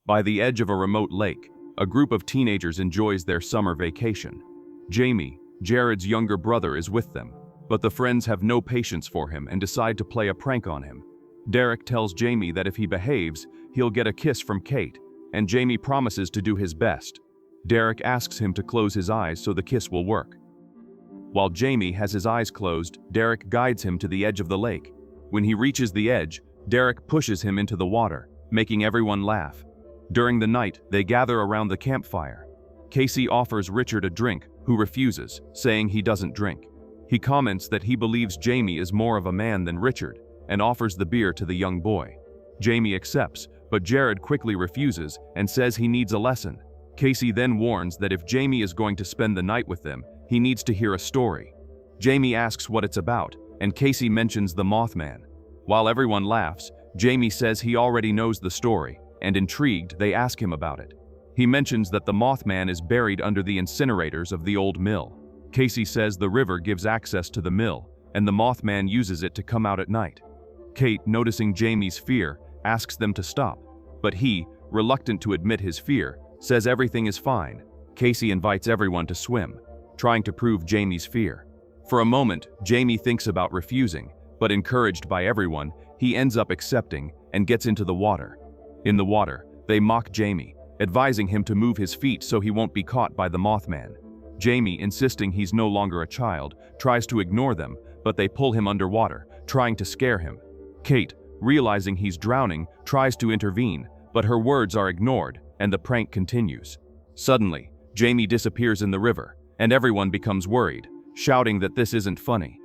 By the edge of a remote lake, a group of teenagers enjoys their summer vacation. Jamie, Jared's younger brother, is with them, but the friends have no patience for him and decide to play a prank on him. Derek tells Jamie that if he behaves, he'll get a kiss from Kate, and Jamie promises to do his best. Derek asks him to close his eyes so the kiss will work. While Jamie has his eyes closed, Derek guides him to the edge of the lake. When he reaches the edge, Derek pushes him into the water, making everyone laugh. During the night, they gather around the campfire. Casey offers Richard a drink, who refuses, saying he doesn't drink. He comments that he believes Jamie is more of a man than Richard, and offers the beer to the young boy. Jamie accepts, but Jared quickly refuses and says he needs a lesson. Casey then warns that if Jamie is going to spend the night with them, he needs to hear a story. Jamie asks what it's about, and Casey mentions the Mothman. While everyone laughs, Jamie says he already knows the story, and intrigued, they ask him about it. He mentions that the Mothman is buried under the incinerators of the old mill. Casey says the river gives access to the mill, and the Mothman uses it to come out at night. Kate, noticing Jamie's fear, asks them to stop, but he, reluctant to admit his fear, says everything is fine. Casey invites everyone to swim, trying to prove Jamie's fear. For a moment, Jamie thinks about refusing, but encouraged by everyone, he ends up accepting and gets into the water. In the water, they mock Jamie, advising him to move his feet so he won't be caught by the Mothman. Jamie, insisting he's no longer a child, tries to ignore them, but they pull him underwater, trying to scare him. Kate, realizing he's drowning, tries to intervene, but her words are ignored, and the prank continues. Suddenly, Jamie disappears in the river, and everyone becomes worried, shouting that this isn't funny.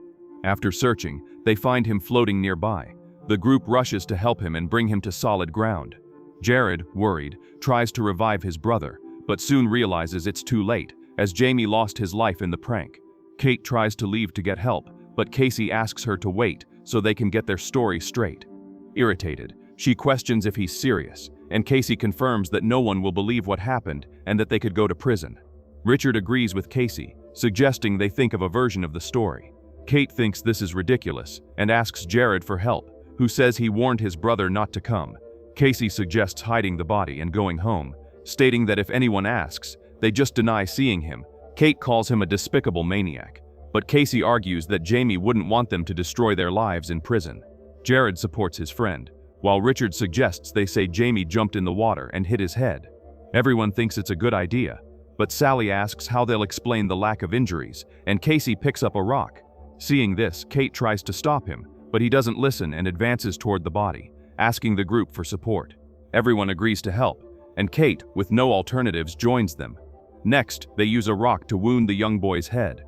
After searching, they find him floating nearby. The group rushes to help him and bring him to solid ground. Jared, worried, tries to revive his brother, but soon realizes it's too late, as Jamie lost his life in the prank. Kate tries to leave to get help, but Casey asks her to wait so they can get their story straight. Irritated, she questions if he's serious, and Casey confirms that no one will believe what happened and that they could go to prison. Richard agrees with Casey, suggesting they think of a version of the story. Kate thinks this is ridiculous and asks Jared for help, who says he warned his brother not to come. Casey suggests hiding the body and going home, stating that if anyone asks, they just deny seeing him. Kate calls him a despicable maniac, but Casey argues that Jamie wouldn't want them to destroy their lives in prison. Jared supports his friend, while Richard suggests they say Jamie jumped in the water and hit his head. Everyone thinks it's a good idea, but Sally asks how they'll explain the lack of injuries, and Casey picks up a rock. Seeing this, Kate tries to stop him, but he doesn't listen and advances toward the body, asking the group for support. Everyone agrees to help, and Kate, with no alternatives, joins them. Next, they use a rock to wound the young boy's head.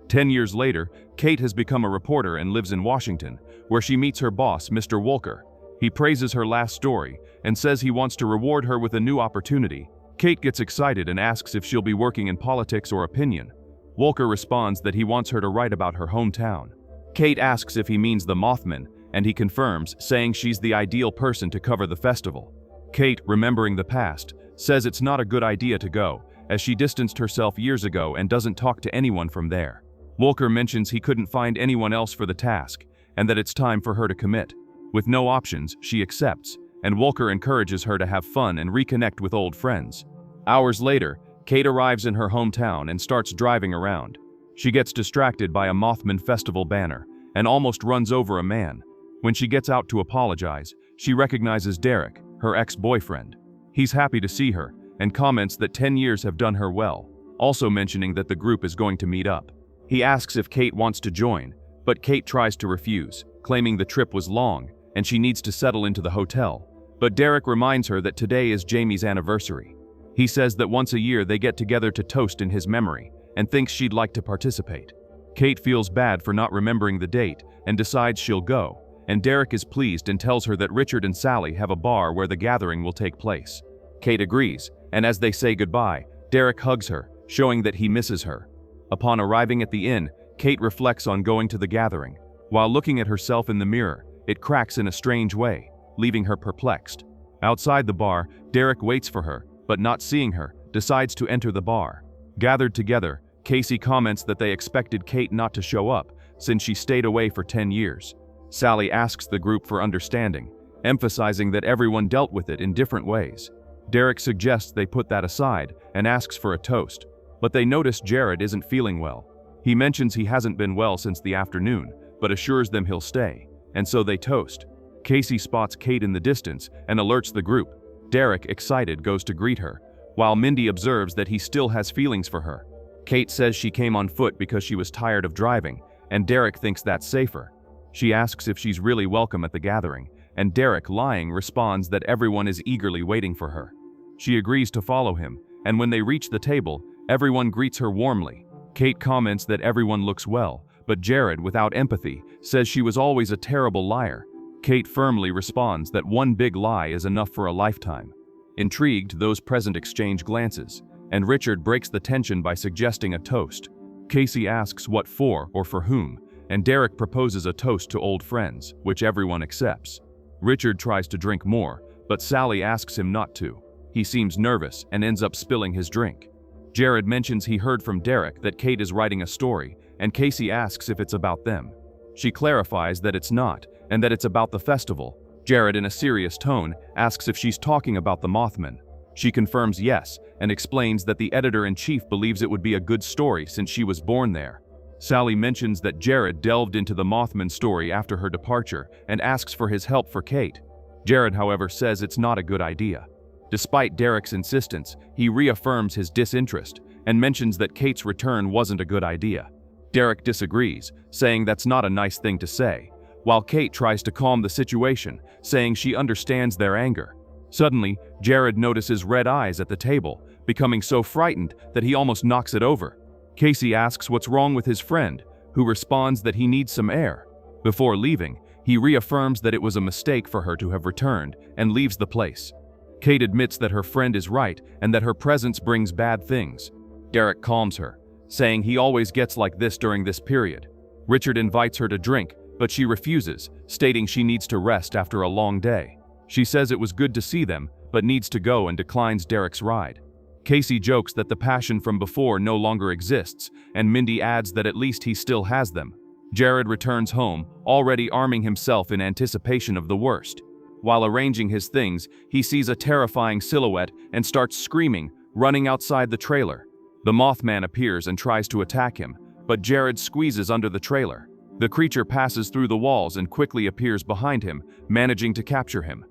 10 years later, Kate has become a reporter and lives in Washington, where she meets her boss, Mr. Wolker. He praises her last story and says he wants to reward her with a new opportunity. Kate gets excited and asks if she'll be working in politics or opinion. Wolker responds that he wants her to write about her hometown. Kate asks if he means the Mothman, and he confirms, saying she's the ideal person to cover the festival. Kate, remembering the past, says it's not a good idea to go, as she distanced herself years ago and doesn't talk to anyone from there. Wolker mentions he couldn't find anyone else for the task, and that it's time for her to commit. With no options, she accepts, and Wolker encourages her to have fun and reconnect with old friends. Hours later, Kate arrives in her hometown and starts driving around. She gets distracted by a Mothman festival banner and almost runs over a man. When she gets out to apologize, she recognizes Derek, her ex-boyfriend. He's happy to see her and comments that 10 years have done her well, also mentioning that the group is going to meet up. He asks if Kate wants to join, but Kate tries to refuse, claiming the trip was long and she needs to settle into the hotel. But Derek reminds her that today is Jamie's anniversary. He says that once a year they get together to toast in his memory and thinks she'd like to participate. Kate feels bad for not remembering the date and decides she'll go, and Derek is pleased and tells her that Richard and Sally have a bar where the gathering will take place. Kate agrees, and as they say goodbye, Derek hugs her, showing that he misses her. Upon arriving at the inn, Kate reflects on going to the gathering. While looking at herself in the mirror, it cracks in a strange way, leaving her perplexed. Outside the bar, Derek waits for her, but not seeing her, decides to enter the bar. Gathered together, Casey comments that they expected Kate not to show up, since she stayed away for 10 years. Sally asks the group for understanding, emphasizing that everyone dealt with it in different ways. Derek suggests they put that aside and asks for a toast, but they notice Jared isn't feeling well. He mentions he hasn't been well since the afternoon, but assures them he'll stay, and so they toast. Casey spots Kate in the distance and alerts the group. Derek, excited, goes to greet her, while Mindy observes that he still has feelings for her. Kate says she came on foot because she was tired of driving, and Derek thinks that's safer. She asks if she's really welcome at the gathering, and Derek, lying, responds that everyone is eagerly waiting for her. She agrees to follow him, and when they reach the table, everyone greets her warmly. Kate comments that everyone looks well, but Jared, without empathy, says she was always a terrible liar. Kate firmly responds that one big lie is enough for a lifetime. Intrigued, those present exchange glances, and Richard breaks the tension by suggesting a toast. Casey asks what for or for whom, and Derek proposes a toast to old friends, which everyone accepts. Richard tries to drink more, but Sally asks him not to. He seems nervous and ends up spilling his drink. Jared mentions he heard from Derek that Kate is writing a story, and Casey asks if it's about them. She clarifies that it's not, and that it's about the festival. Jared, in a serious tone, asks if she's talking about the Mothman. She confirms yes, and explains that the editor-in-chief believes it would be a good story since she was born there. Sally mentions that Jared delved into the Mothman story after her departure and asks for his help for Kate. Jared, however, says it's not a good idea. Despite Derek's insistence, he reaffirms his disinterest and mentions that Kate's return wasn't a good idea. Derek disagrees, saying that's not a nice thing to say, while Kate tries to calm the situation, saying she understands their anger. Suddenly, Jared notices red eyes at the table, becoming so frightened that he almost knocks it over. Casey asks what's wrong with his friend, who responds that he needs some air. Before leaving, he reaffirms that it was a mistake for her to have returned and leaves the place. Kate admits that her friend is right and that her presence brings bad things. Derek calms her, saying he always gets like this during this period. Richard invites her to drink, but she refuses, stating she needs to rest after a long day. She says it was good to see them, but needs to go and declines Derek's ride. Casey jokes that the passion from before no longer exists, and Mindy adds that at least he still has them. Jared returns home, already arming himself in anticipation of the worst. While arranging his things, he sees a terrifying silhouette and starts screaming, running outside the trailer. The Mothman appears and tries to attack him, but Jared squeezes under the trailer. The creature passes through the walls and quickly appears behind him, managing to capture him.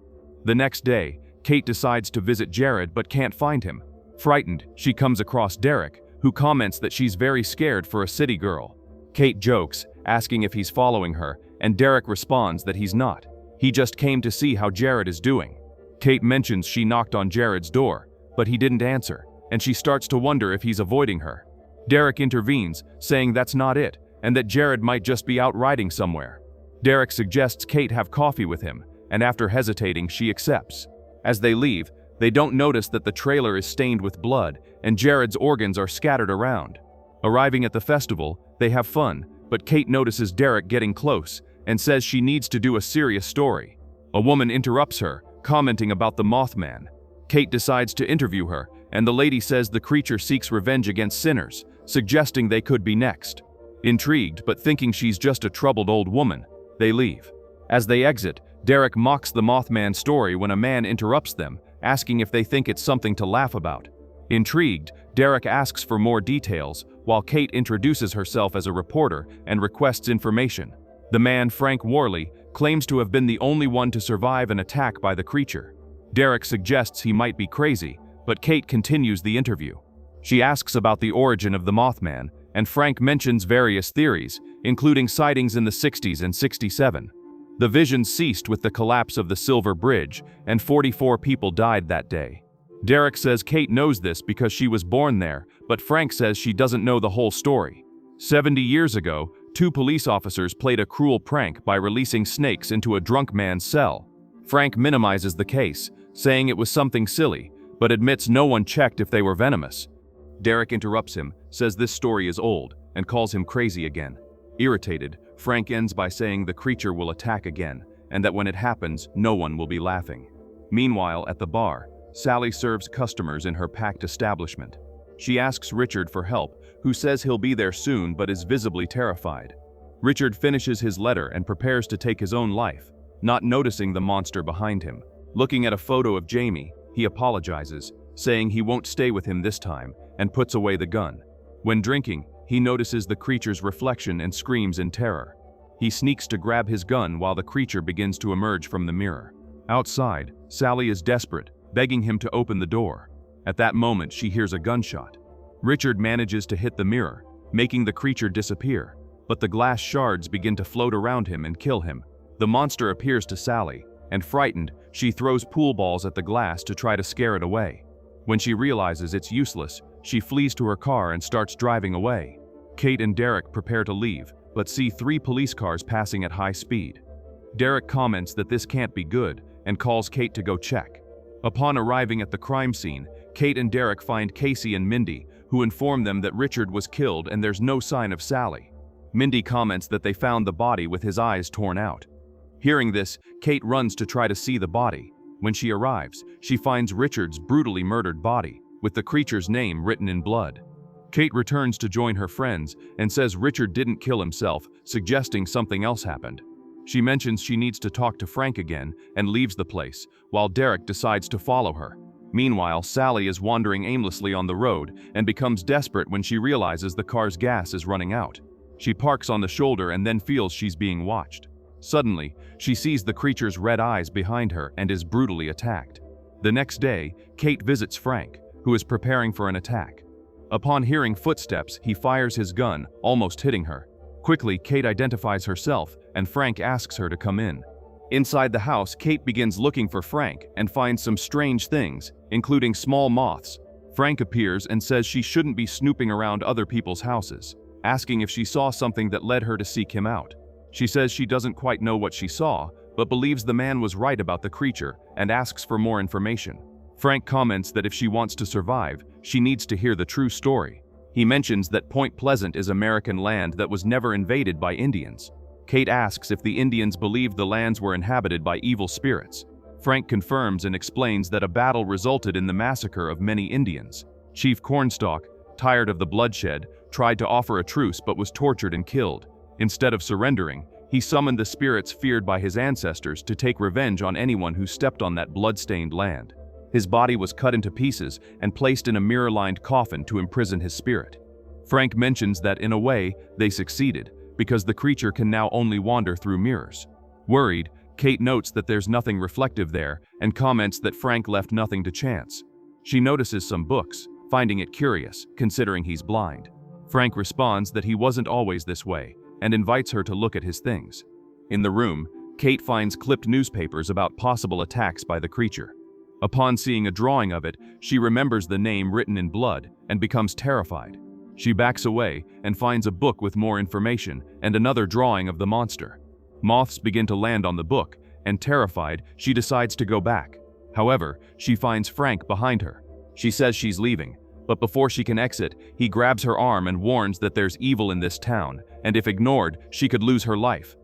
The next day, Kate decides to visit Jared but can't find him. Frightened, she comes across Derek, who comments that she's very scared for a city girl. Kate jokes, asking if he's following her, and Derek responds that he's not. He just came to see how Jared is doing. Kate mentions she knocked on Jared's door, but he didn't answer, and she starts to wonder if he's avoiding her. Derek intervenes, saying that's not it, and that Jared might just be out riding somewhere. Derek suggests Kate have coffee with him, and after hesitating, she accepts. As they leave, they don't notice that the trailer is stained with blood, and Jared's organs are scattered around. Arriving at the festival, they have fun, but Kate notices Derek getting close, and says she needs to do a serious story. A woman interrupts her, commenting about the Mothman. Kate decides to interview her, and the lady says the creature seeks revenge against sinners, suggesting they could be next. Intrigued, but thinking she's just a troubled old woman, they leave. As they exit, Derek mocks the Mothman story when a man interrupts them, asking if they think it's something to laugh about. Intrigued, Derek asks for more details, while Kate introduces herself as a reporter and requests information. The man, Frank Worley, claims to have been the only one to survive an attack by the creature. Derek suggests he might be crazy, but Kate continues the interview. She asks about the origin of the Mothman, and Frank mentions various theories, including sightings in the 60s and 67. The visions ceased with the collapse of the Silver Bridge, and 44 people died that day. Derek says Kate knows this because she was born there, but Frank says she doesn't know the whole story. 70 years ago, 2 police officers played a cruel prank by releasing snakes into a drunk man's cell. Frank minimizes the case, saying it was something silly, but admits no one checked if they were venomous. Derek interrupts him, says this story is old, and calls him crazy again. Irritated, Frank ends by saying the creature will attack again, and that when it happens, no one will be laughing. Meanwhile, at the bar, Sally serves customers in her packed establishment. She asks Richard for help, who says he'll be there soon but is visibly terrified. Richard finishes his letter and prepares to take his own life, not noticing the monster behind him. Looking at a photo of Jamie, he apologizes, saying he won't stay with him this time, and puts away the gun. When drinking, he notices the creature's reflection and screams in terror. He sneaks to grab his gun while the creature begins to emerge from the mirror. Outside, Sally is desperate, begging him to open the door. At that moment, she hears a gunshot. Richard manages to hit the mirror, making the creature disappear, but the glass shards begin to float around him and kill him. The monster appears to Sally, and frightened, she throws pool balls at the glass to try to scare it away. When she realizes it's useless, she flees to her car and starts driving away. Kate and Derek prepare to leave, but see 3 police cars passing at high speed. Derek comments that this can't be good and calls Kate to go check. Upon arriving at the crime scene, Kate and Derek find Casey and Mindy, who inform them that Richard was killed and there's no sign of Sally. Mindy comments that they found the body with his eyes torn out. Hearing this, Kate runs to try to see the body. When she arrives, she finds Richard's brutally murdered body, with the creature's name written in blood. Kate returns to join her friends and says Richard didn't kill himself, suggesting something else happened. She mentions she needs to talk to Frank again and leaves the place, while Derek decides to follow her. Meanwhile, Sally is wandering aimlessly on the road and becomes desperate when she realizes the car's gas is running out. She parks on the shoulder and then feels she's being watched. Suddenly, she sees the creature's red eyes behind her and is brutally attacked. The next day, Kate visits Frank, who is preparing for an attack. Upon hearing footsteps, he fires his gun, almost hitting her. Quickly, Kate identifies herself, and Frank asks her to come in. Inside the house, Kate begins looking for Frank and finds some strange things, including small moths. Frank appears and says she shouldn't be snooping around other people's houses, asking if she saw something that led her to seek him out. She says she doesn't quite know what she saw, but believes the man was right about the creature and asks for more information. Frank comments that if she wants to survive, she needs to hear the true story. He mentions that Point Pleasant is American land that was never invaded by Indians. Kate asks if the Indians believed the lands were inhabited by evil spirits. Frank confirms and explains that a battle resulted in the massacre of many Indians. Chief Cornstalk, tired of the bloodshed, tried to offer a truce but was tortured and killed. Instead of surrendering, he summoned the spirits feared by his ancestors to take revenge on anyone who stepped on that blood-stained land. His body was cut into pieces and placed in a mirror-lined coffin to imprison his spirit. Frank mentions that in a way, they succeeded, because the creature can now only wander through mirrors. Worried, Kate notes that there's nothing reflective there and comments that Frank left nothing to chance. She notices some books, finding it curious, considering he's blind. Frank responds that he wasn't always this way and invites her to look at his things. In the room, Kate finds clipped newspapers about possible attacks by the creature. Upon seeing a drawing of it, she remembers the name written in blood and becomes terrified. She backs away and finds a book with more information and another drawing of the monster. Moths begin to land on the book, and terrified, she decides to go back. However, she finds Frank behind her. She says she's leaving, but before she can exit, he grabs her arm and warns that there's evil in this town, and if ignored, she could lose her life.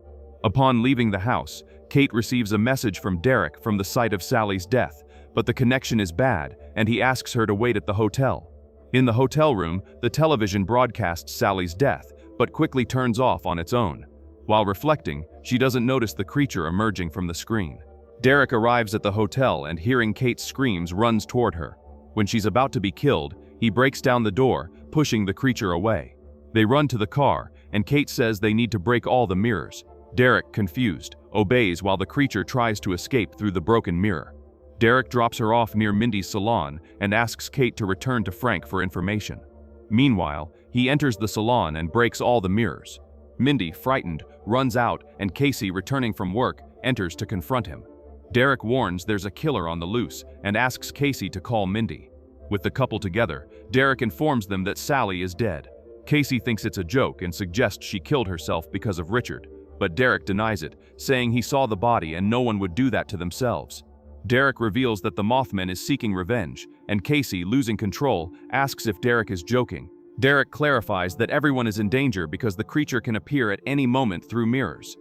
Upon leaving the house, Kate receives a message from Derek from the site of Sally's death, but the connection is bad, and he asks her to wait at the hotel. In the hotel room, the television broadcasts Sally's death, but quickly turns off on its own. While reflecting, she doesn't notice the creature emerging from the screen. Derek arrives at the hotel and, hearing Kate's screams, runs toward her. When she's about to be killed, he breaks down the door, pushing the creature away. They run to the car, and Kate says they need to break all the mirrors. Derek, confused, obeys while the creature tries to escape through the broken mirror. Derek drops her off near Mindy's salon and asks Kate to return to Frank for information. Meanwhile, he enters the salon and breaks all the mirrors. Mindy, frightened, runs out, and Casey, returning from work, enters to confront him. Derek warns there's a killer on the loose and asks Casey to call Mindy. With the couple together, Derek informs them that Sally is dead. Casey thinks it's a joke and suggests she killed herself because of Richard, but Derek denies it, saying he saw the body and no one would do that to themselves. Derek reveals that the Mothman is seeking revenge, and Casey, losing control, asks if Derek is joking. Derek clarifies that everyone is in danger because the creature can appear at any moment through mirrors.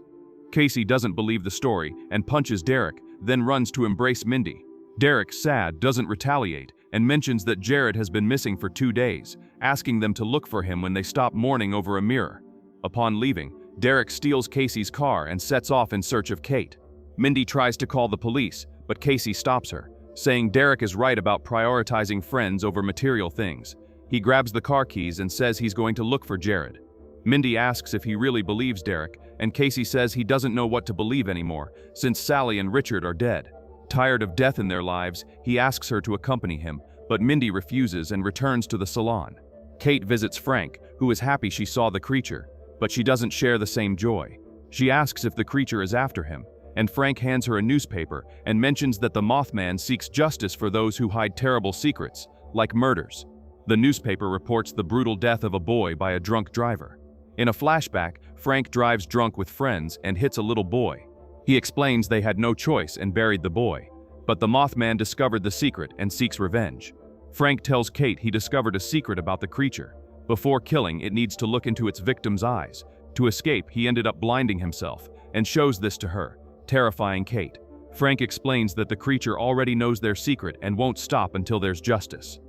Casey doesn't believe the story and punches Derek, then runs to embrace Mindy. Derek, sad, doesn't retaliate and mentions that Jared has been missing for 2 days, asking them to look for him when they stop mourning over a mirror. Upon leaving, Derek steals Casey's car and sets off in search of Kate. Mindy tries to call the police, but Casey stops her, saying Derek is right about prioritizing friends over material things. He grabs the car keys and says he's going to look for Jared. Mindy asks if he really believes Derek, and Casey says he doesn't know what to believe anymore, since Sally and Richard are dead. Tired of death in their lives, he asks her to accompany him, but Mindy refuses and returns to the salon. Kate visits Frank, who is happy she saw the creature, but she doesn't share the same joy. She asks if the creature is after him, and Frank hands her a newspaper and mentions that the Mothman seeks justice for those who hide terrible secrets, like murders. The newspaper reports the brutal death of a boy by a drunk driver. In a flashback, Frank drives drunk with friends and hits a little boy. He explains they had no choice and buried the boy, but the Mothman discovered the secret and seeks revenge. Frank tells Kate he discovered a secret about the creature. Before killing, it needs to look into its victim's eyes. To escape, he ended up blinding himself, and shows this to her, terrifying Kate. Frank explains that the creature already knows their secret and won't stop until there's justice.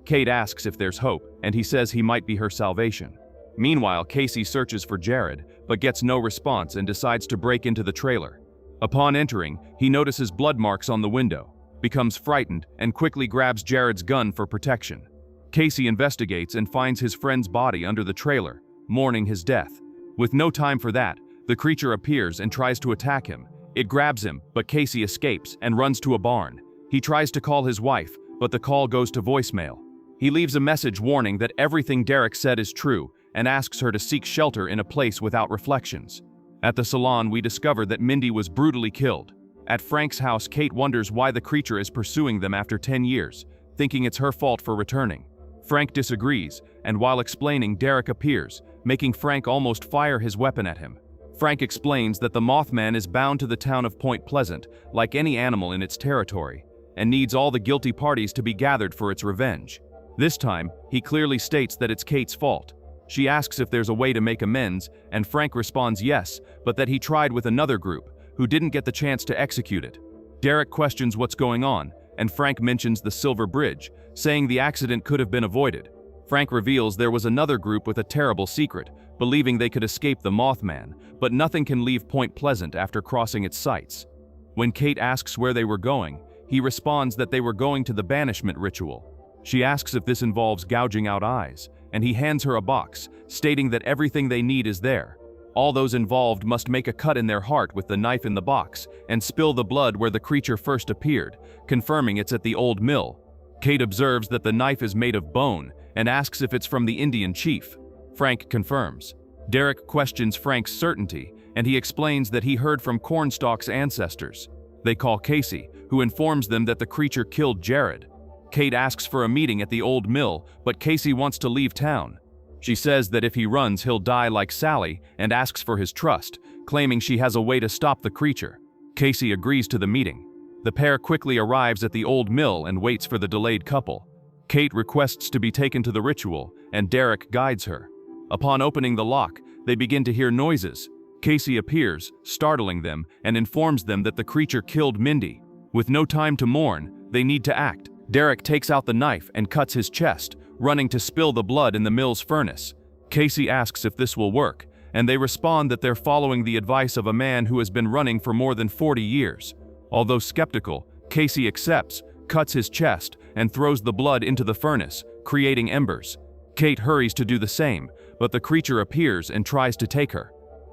Kate asks if there's hope, and he says he might be her salvation. Meanwhile, Casey searches for Jared, but gets no response and decides to break into the trailer. Upon entering, he notices blood marks on the window, becomes frightened, and quickly grabs Jared's gun for protection. Casey investigates and finds his friend's body under the trailer, mourning his death. With no time for that, the creature appears and tries to attack him. It grabs him, but Casey escapes and runs to a barn. He tries to call his wife, but the call goes to voicemail. He leaves a message warning that everything Derek said is true, and asks her to seek shelter in a place without reflections. At the salon, we discover that Mindy was brutally killed. At Frank's house, Kate wonders why the creature is pursuing them after 10 years, thinking it's her fault for returning. Frank disagrees, and while explaining, Derek appears, making Frank almost fire his weapon at him. Frank explains that the Mothman is bound to the town of Point Pleasant, like any animal in its territory, and needs all the guilty parties to be gathered for its revenge. This time, he clearly states that it's Kate's fault. She asks if there's a way to make amends, and Frank responds yes, but that he tried with another group, who didn't get the chance to execute it. Derek questions what's going on, and Frank mentions the Silver Bridge, saying the accident could have been avoided. Frank reveals there was another group with a terrible secret, believing they could escape the Mothman, but nothing can leave Point Pleasant after crossing its sights. When Kate asks where they were going, he responds that they were going to the banishment ritual. She asks if this involves gouging out eyes, and he hands her a box, stating that everything they need is there. All those involved must make a cut in their heart with the knife in the box and spill the blood where the creature first appeared, confirming it's at the old mill. Kate observes that the knife is made of bone and asks if it's from the Indian chief. Frank confirms. Derek questions Frank's certainty, and he explains that he heard from Cornstalk's ancestors. They call Casey, who informs them that the creature killed Jared. Kate asks for a meeting at the old mill, but Casey wants to leave town. She says that if he runs, he'll die like Sally, and asks for his trust, claiming she has a way to stop the creature. Casey agrees to the meeting. The pair quickly arrives at the old mill and waits for the delayed couple. Kate requests to be taken to the ritual, and Derek guides her. Upon opening the lock, they begin to hear noises. Casey appears, startling them, and informs them that the creature killed Mindy. With no time to mourn, they need to act. Derek takes out the knife and cuts his chest, running to spill the blood in the mill's furnace. Casey asks if this will work, and they respond that they're following the advice of a man who has been running for more than 40 years. Although skeptical, Casey accepts, cuts his chest, and throws the blood into the furnace, creating embers. Kate hurries to do the same, but the creature appears and tries to take her.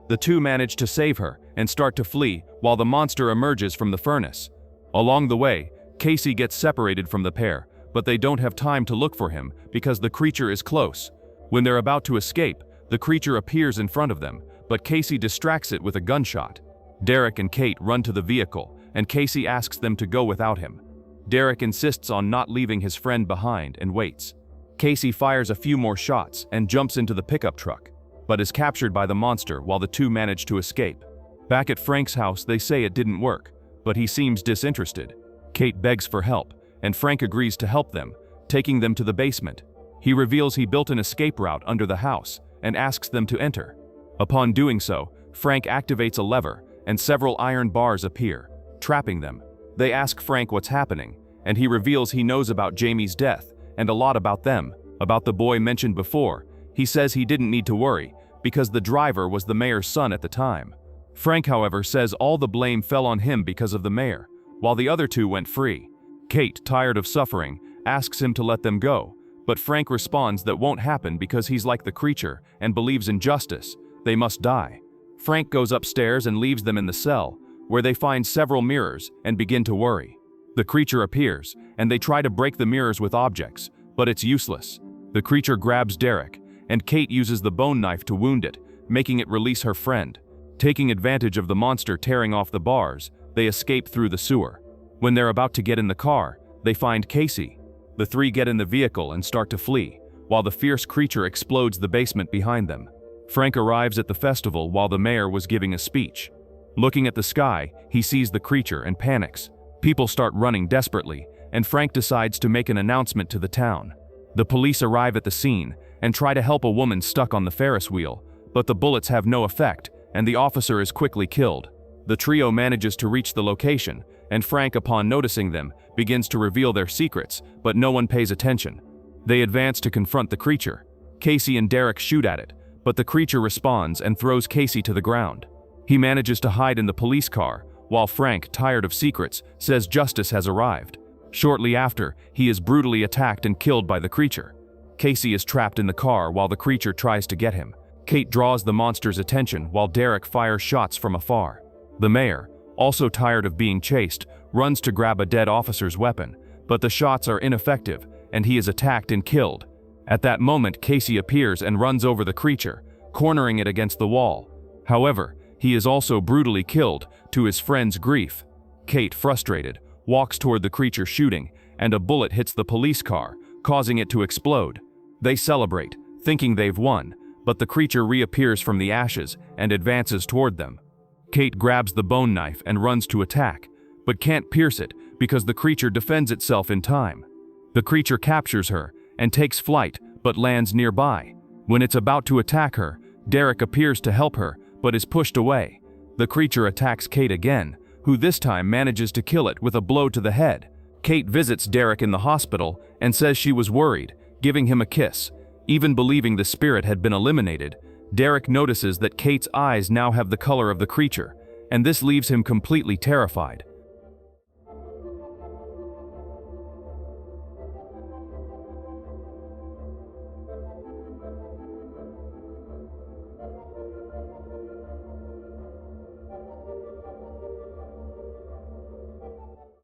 The two manage to save her and start to flee while the monster emerges from the furnace. Along the way, Casey gets separated from the pair, but they don't have time to look for him because the creature is close. When they're about to escape, the creature appears in front of them, but Casey distracts it with a gunshot. Derek and Kate run to the vehicle, and Casey asks them to go without him. Derek insists on not leaving his friend behind and waits. Casey fires a few more shots and jumps into the pickup truck, but is captured by the monster while the two manage to escape. Back at Frank's house, they say it didn't work, but he seems disinterested. Kate begs for help, and Frank agrees to help them, taking them to the basement. He reveals he built an escape route under the house and asks them to enter. Upon doing so, Frank activates a lever, and several iron bars appear, trapping them. They ask Frank what's happening, and he reveals he knows about Jamie's death and a lot about them, about the boy mentioned before. He says he didn't need to worry, because the driver was the mayor's son at the time. Frank, however, says all the blame fell on him because of the mayor, while the other two went free. Kate, tired of suffering, asks him to let them go, but Frank responds that won't happen because he's like the creature and believes in justice. They must die. Frank goes upstairs and leaves them in the cell, where they find several mirrors and begin to worry. The creature appears, and they try to break the mirrors with objects, but it's useless. The creature grabs Derek, and Kate uses the bone knife to wound it, making it release her friend. Taking advantage of the monster tearing off the bars, they escape through the sewer. When they're about to get in the car, they find Casey. The three get in the vehicle and start to flee, while the fierce creature explodes the basement behind them. Frank arrives at the festival while the mayor was giving a speech. Looking at the sky, he sees the creature and panics. People start running desperately, and Frank decides to make an announcement to the town. The police arrive at the scene and try to help a woman stuck on the Ferris wheel, but the bullets have no effect, and the officer is quickly killed. The trio manages to reach the location, and Frank, upon noticing them, begins to reveal their secrets, but no one pays attention. They advance to confront the creature. Casey and Derek shoot at it, but the creature responds and throws Casey to the ground. He manages to hide in the police car, while Frank, tired of secrets, says justice has arrived. Shortly after, he is brutally attacked and killed by the creature. Casey is trapped in the car while the creature tries to get him. Kate draws the monster's attention while Derek fires shots from afar. The mayor, also tired of being chased, runs to grab a dead officer's weapon, but the shots are ineffective, and he is attacked and killed. At that moment, Casey appears and runs over the creature, cornering it against the wall. However, he is also brutally killed, to his friend's grief. Kate, frustrated, walks toward the creature shooting, and a bullet hits the police car, causing it to explode. They celebrate, thinking they've won, but the creature reappears from the ashes and advances toward them. Kate grabs the bone knife and runs to attack, but can't pierce it because the creature defends itself in time. The creature captures her and takes flight, but lands nearby. When it's about to attack her, Derek appears to help her, but is pushed away. The creature attacks Kate again, who this time manages to kill it with a blow to the head. Kate visits Derek in the hospital and says she was worried, giving him a kiss. Even believing the spirit had been eliminated, Derek notices that Kate's eyes now have the color of the creature, and this leaves him completely terrified.